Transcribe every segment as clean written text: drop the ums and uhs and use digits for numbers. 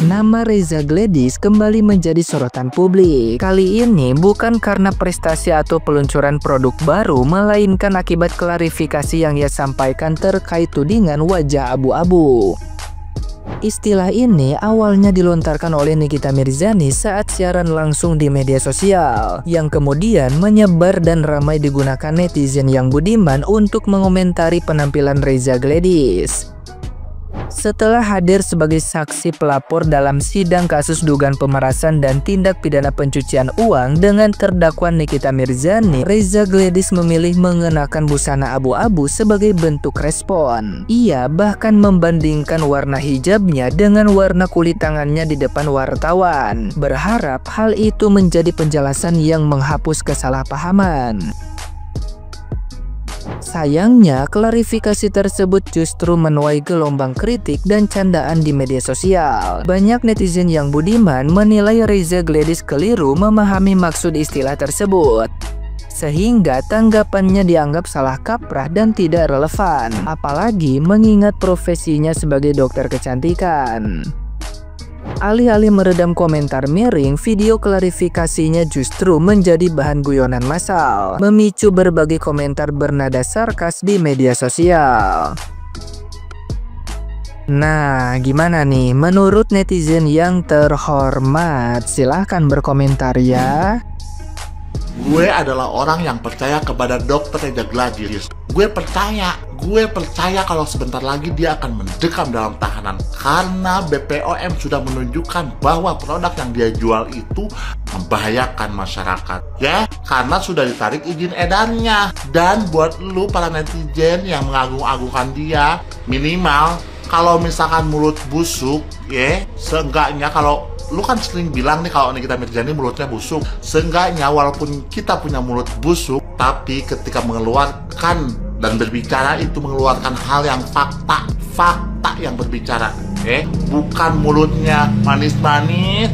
nama Reza Gladys kembali menjadi sorotan publik. Kali ini bukan karena prestasi atau peluncuran produk baru, melainkan akibat klarifikasi yang ia sampaikan terkait tudingan wajah abu-abu. Istilah ini awalnya dilontarkan oleh Nikita Mirzani saat siaran langsung di media sosial, yang kemudian menyebar dan ramai digunakan netizen yang budiman untuk mengomentari penampilan Reza Gladys. Setelah hadir sebagai saksi pelapor dalam sidang kasus dugaan pemerasan dan tindak pidana pencucian uang dengan terdakwa Nikita Mirzani, Reza Gladys memilih mengenakan busana abu-abu sebagai bentuk respon. Ia bahkan membandingkan warna hijabnya dengan warna kulit tangannya di depan wartawan, berharap hal itu menjadi penjelasan yang menghapus kesalahpahaman. Sayangnya, klarifikasi tersebut justru menuai gelombang kritik dan candaan di media sosial. Banyak netizen yang budiman menilai Reza Gladys keliru memahami maksud istilah tersebut, sehingga tanggapannya dianggap salah kaprah dan tidak relevan, apalagi mengingat profesinya sebagai dokter kecantikan. Alih-alih meredam komentar miring, video klarifikasinya justru menjadi bahan guyonan massal, memicu berbagai komentar bernada sarkas di media sosial. Nah, gimana nih menurut netizen yang terhormat? Silahkan berkomentar ya. Gue adalah orang yang percaya kepada Dr. Reza Gladys. Gue percaya kalau sebentar lagi dia akan mendekam dalam tahanan karena BPOM sudah menunjukkan bahwa produk yang dia jual itu membahayakan masyarakat. Ya, karena sudah ditarik izin edarnya. Dan buat lu para netizen yang mengagung-agungkan dia, minimal kalau misalkan mulut busuk, ya, seenggaknya kalau lu kan sering bilang nih kalau Nikita Mirzani mulutnya busuk. Seenggaknya walaupun kita punya mulut busuk, tapi ketika mengeluarkan dan berbicara itu mengeluarkan hal yang fakta yang berbicara. Bukan mulutnya manis-manis,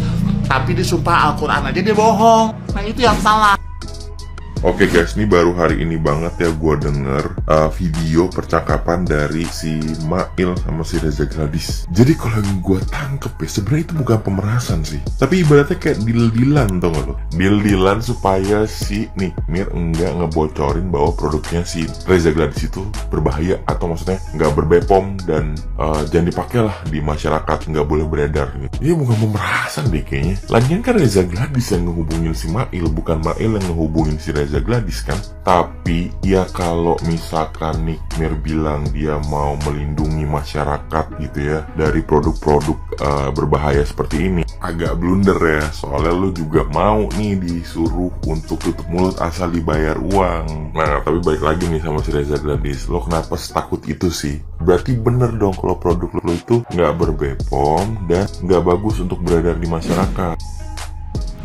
tapi disumpah Al-Quran aja dia bohong. Nah itu yang salah. Oke guys, ini baru hari ini banget ya gue denger video percakapan dari si Mail sama si Reza Gladys. Jadi kalau yang gue tangkep ya, sebenarnya itu bukan pemerasan sih, tapi ibaratnya kayak deal-dealan, tau gak lo? Deal-dealan supaya si Nikmir enggak ngebocorin bahwa produknya si Reza Gladys itu berbahaya, atau maksudnya nggak berbepom dan jangan dipakai lah di masyarakat, nggak boleh beredar gitu. Ini bukan pemerasan deh kayaknya. Lagian kan Reza Gladys yang ngehubungin si Mail, bukan Mail yang ngehubungin si Reza Gladys kan. Tapi ya kalau misalkan Nikmir bilang dia mau melindungi masyarakat gitu ya dari produk-produk berbahaya seperti ini, agak blunder ya. Soalnya lu juga mau nih disuruh untuk tutup mulut asal dibayar uang. Nah tapi balik lagi nih sama si Reza Gladys, lo kenapa setakut itu sih? Berarti bener dong kalau produk lo itu nggak berbepom dan nggak bagus untuk beredar di masyarakat.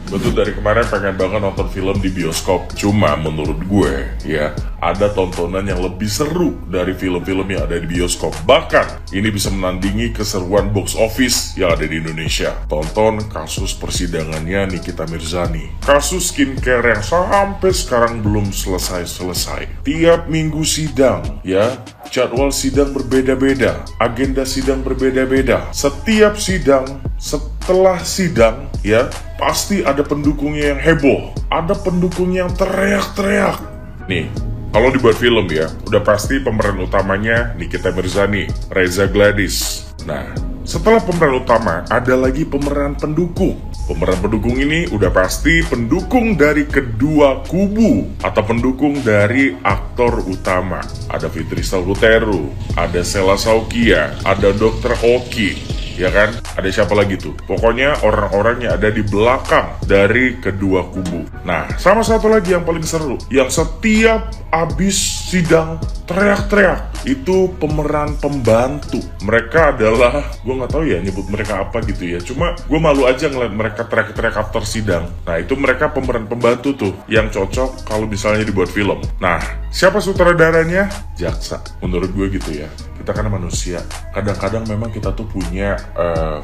Betul, dari kemarin pengen banget nonton film di bioskop. Cuma menurut gue ya, ada tontonan yang lebih seru dari film-film yang ada di bioskop. Bahkan ini bisa menandingi keseruan box office yang ada di Indonesia. Tonton kasus persidangannya Nikita Mirzani, kasus skincare yang sampai sekarang belum selesai-selesai. Tiap minggu sidang ya, jadwal sidang berbeda-beda, agenda sidang berbeda-beda. Setiap sidang, setelah sidang ya, pasti ada pendukungnya yang heboh, ada pendukung yang teriak-teriak. Nih, kalau dibuat film ya, udah pasti pemeran utamanya Nikita Mirzani, Reza Gladys. Nah, setelah pemeran utama, ada lagi pemeran pendukung. Pemeran pendukung ini udah pasti pendukung dari kedua kubu atau pendukung dari aktor utama. Ada Fitri Salhuteru, ada Sela Saukia, ada Dr. Oki, ya kan? Ada siapa lagi tuh? Pokoknya orang-orang yang ada di belakang dari kedua kubu. Nah, sama satu lagi yang paling seru, yang setiap abis sidang teriak-teriak, itu pemeran pembantu. Mereka adalah, gue nggak tahu ya nyebut mereka apa gitu ya, cuma gue malu aja ngeliat mereka teriak-teriak after sidang. Nah, itu mereka pemeran pembantu tuh yang cocok kalau misalnya dibuat film. Nah, siapa sutradaranya? Jaksa. Menurut gue gitu ya. Kita kan manusia, kadang-kadang memang kita tuh punya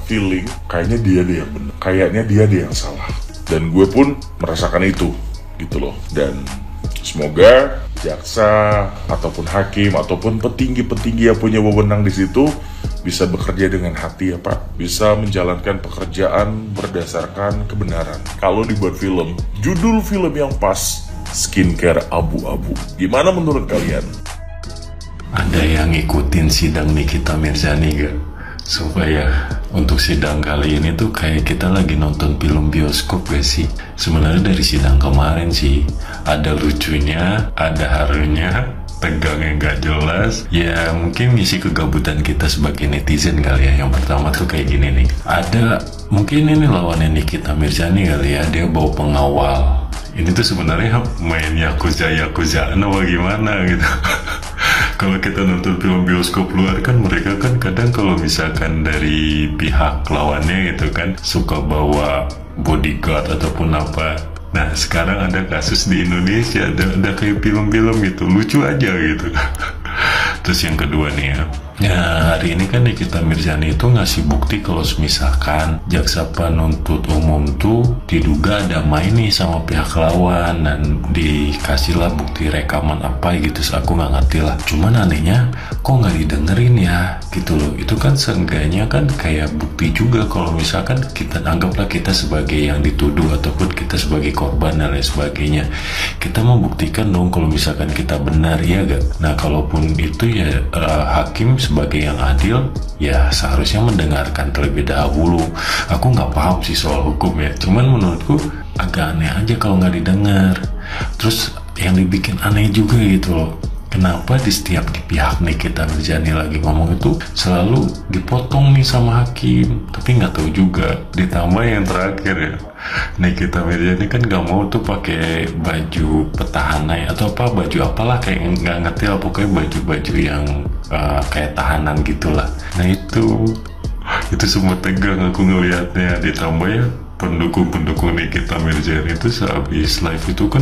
feeling kayaknya dia deh yang benar, kayaknya dia deh yang salah. Dan gue pun merasakan itu gitu loh. Dan semoga jaksa ataupun hakim ataupun petinggi-petinggi yang punya wewenang di situ bisa bekerja dengan hati ya Pak, bisa menjalankan pekerjaan berdasarkan kebenaran. Kalau dibuat film, judul film yang pas, skincare abu-abu. Gimana menurut kalian? Ada yang ngikutin sidang Nikita Mirzani gak? Supaya untuk sidang kali ini tuh kayak kita lagi nonton film bioskop gak sih? Sebenarnya dari sidang kemarin sih ada lucunya, ada harunya, tegangnya gak jelas. Ya mungkin misi kegabutan kita sebagai netizen kali ya. Yang pertama tuh kayak gini nih, ada mungkin ini lawannya Nikita Mirzani kali ya, dia bawa pengawal. Ini tuh sebenarnya main Yakuza-Yakuzaan apa gimana gitu. Kalau kita nonton film bioskop luar kan mereka kan kadang kalau misalkan dari pihak lawannya gitu kan suka bawa bodyguard ataupun apa. Nah sekarang ada kasus di Indonesia, ada kayak film-film gitu, lucu aja gitu. Terus yang kedua nih ya, hari ini kan Nikita Mirzani itu ngasih bukti kalau misalkan jaksa penuntut umum tuh diduga ada main nih sama pihak lawan dan dikasihlah bukti rekaman apa gitu. So, aku nggak ngerti lah. Cuman anehnya kok nggak didengerin ya gitu loh. Itu kan seenggaknya kan kayak bukti juga kalau misalkan kita anggaplah kita sebagai yang dituduh ataupun kita sebagai korban dan lain sebagainya. Kita membuktikan dong kalau misalkan kita benar ya gak. Nah kalaupun itu ya hakim sebagai yang adil ya seharusnya mendengarkan terlebih dahulu. Aku nggak paham sih soal hukum ya, cuman menurutku agak aneh aja kalau nggak didengar. Terus yang dibikin aneh juga gitu loh, kenapa di setiap pihak Nikita Mirzani lagi ngomong itu selalu dipotong nih sama hakim, tapi nggak tahu juga. Ditambah yang terakhir ya, Nikita Mirzani kan nggak mau tuh pakai baju petahana atau apa, baju apalah kayak nggak ngerti lah, pokoknya baju-baju yang kayak tahanan gitulah. Nah itu semua tegang aku ngelihatnya. Ditambah ya pendukung-pendukung Nikita Mirzani itu sehabis live itu kan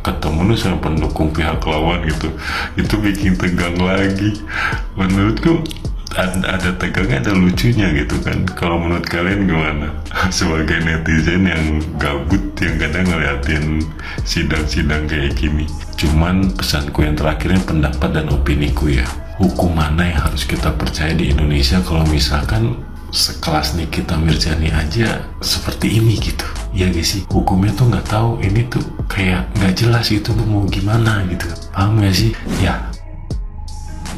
ketemu sama pendukung pihak lawan gitu, itu bikin tegang lagi. Menurutku ada tegangnya, ada lucunya gitu kan. Kalau menurut kalian gimana? Sebagai netizen yang gabut, yang kadang ngeliatin sidang-sidang kayak gini. Cuman pesanku yang terakhirnya pendapat dan opiniku ya, hukum mana yang harus kita percaya di Indonesia kalau misalkan sekelas Nikita Mirzani aja seperti ini gitu ya guys sih, hukumnya tuh nggak tahu, ini tuh kayak nggak jelas gitu mau gimana gitu, paham gak sih ya.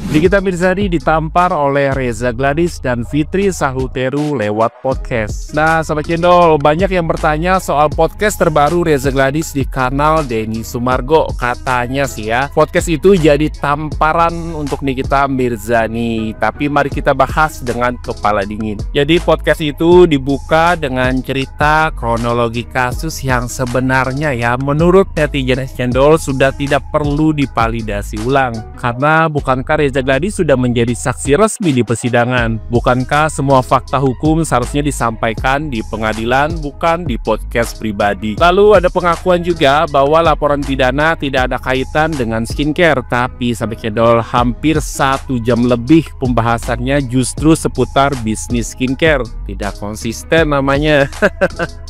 Nikita Mirzani ditampar oleh Reza Gladys dan Fitri Sahuteru lewat podcast. Nah, Sobat Cendol, banyak yang bertanya soal podcast terbaru Reza Gladys di kanal Denny Sumargo. Katanya sih ya, podcast itu jadi tamparan untuk Nikita Mirzani. Tapi mari kita bahas dengan kepala dingin. Jadi podcast itu dibuka dengan cerita kronologi kasus yang sebenarnya ya menurut netizen Cendol sudah tidak perlu divalidasi ulang. Karena bukankah Reza Gladys sudah menjadi saksi resmi di persidangan? Bukankah semua fakta hukum seharusnya disampaikan di pengadilan, bukan di podcast pribadi? Lalu ada pengakuan juga bahwa laporan pidana tidak ada kaitan dengan skincare, tapi sampai Cendol hampir 1 jam lebih pembahasannya justru seputar bisnis skincare. Tidak konsisten namanya.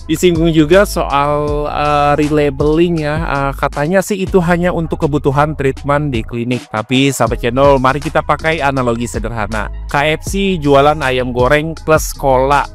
Disinggung juga soal relabeling ya, katanya sih itu hanya untuk kebutuhan treatment di klinik. Tapi sahabat channel, mari kita pakai analogi sederhana. KFC jualan ayam goreng plus cola,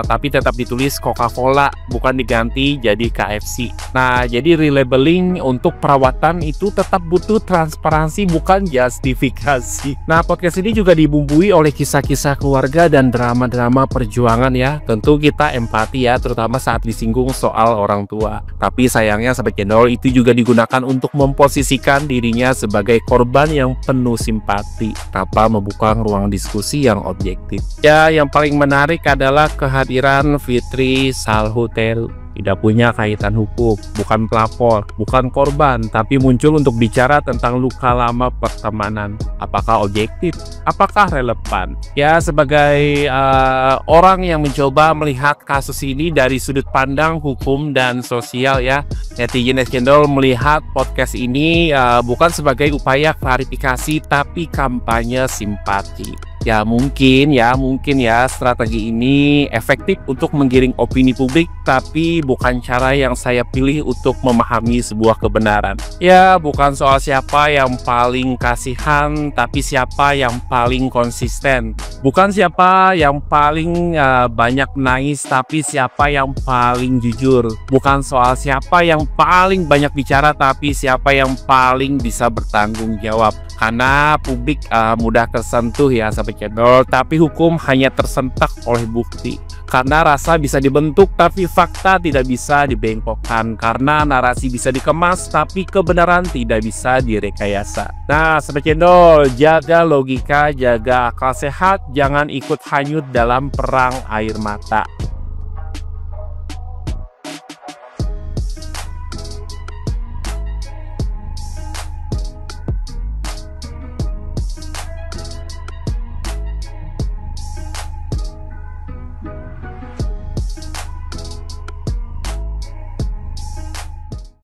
tapi tetap ditulis Coca-Cola, bukan diganti jadi KFC. Nah, jadi relabeling untuk perawatan itu tetap butuh transparansi, bukan justifikasi. Nah, podcast ini juga dibumbui oleh kisah-kisah keluarga dan drama-drama perjuangan ya. Tentu kita empati ya, terutama saat disinggung soal orang tua. Tapi sayangnya sahabat channel, itu juga digunakan untuk memposisikan dirinya sebagai korban yang penuh simpati tanpa membuka ruang diskusi yang objektif. Ya, yang paling menarik adalah kehadiran Fitri Sahuteru. Tidak punya kaitan hukum, bukan pelapor, bukan korban, tapi muncul untuk bicara tentang luka lama pertemanan. Apakah objektif? Apakah relevan? Ya, sebagai orang yang mencoba melihat kasus ini dari sudut pandang hukum dan sosial ya, netizen Cendol melihat podcast ini bukan sebagai upaya klarifikasi, tapi kampanye simpati. Ya mungkin ya strategi ini efektif untuk menggiring opini publik, tapi bukan cara yang saya pilih untuk memahami sebuah kebenaran. Ya bukan soal siapa yang paling kasihan, tapi siapa yang paling konsisten. Bukan siapa yang paling banyak nangis, tapi siapa yang paling jujur. Bukan soal siapa yang paling banyak bicara, tapi siapa yang paling bisa bertanggung jawab. Karena publik mudah tersentuh ya sahabat channel, tapi hukum hanya tersentak oleh bukti. Karena rasa bisa dibentuk, tapi fakta tidak bisa dibengkokkan. Karena narasi bisa dikemas, tapi kebenaran tidak bisa direkayasa. Nah sahabat channel, jaga logika, jaga akal sehat, jangan ikut hanyut dalam perang air mata.